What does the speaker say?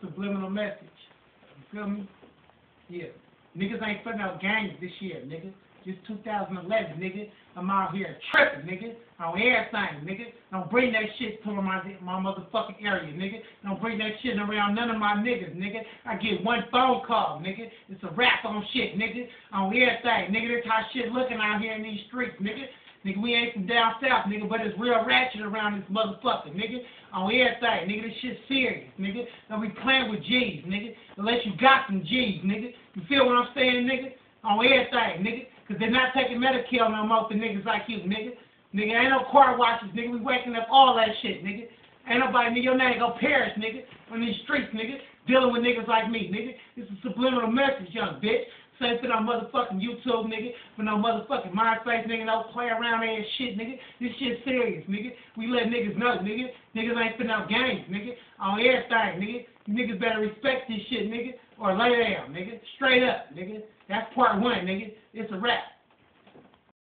subliminal message. You feel me? Yeah. Niggas ain't putting out gangs this year, nigga. It's 2011, nigga. I'm out here tripping, nigga. On everything, nigga. Don't bring that shit to my motherfucking area, nigga. Don't bring that shit around none of my niggas, nigga. I get one phone call, nigga. It's a rap on shit, nigga. On everything, nigga. That's how shit looking out here in these streets, nigga. Nigga, we ain't from down south, nigga, but it's real ratchet around this motherfucker, nigga. On everything, nigga, this shit serious, nigga. Don't be playing with G's, nigga. Unless you got some G's, nigga. You feel what I'm saying, nigga? On everything, nigga. Cause they're not taking Medicare no more for niggas like you, nigga. Nigga, ain't no car washes, nigga. We waking up all that shit, nigga. Ain't nobody, nigga, your name go perish, nigga, on these streets, nigga. Dealing with niggas like me, nigga. This is a subliminal message, young bitch. Same for no motherfucking YouTube, nigga. For no motherfucking MySpace, nigga. No play around ass shit, nigga. This shit serious, nigga. We let niggas know, nigga. Niggas ain't putting out games, nigga. On everything, nigga. You niggas better respect this shit, nigga. Or lay down, nigga. Straight up, nigga. That's part one, nigga. It's a wrap.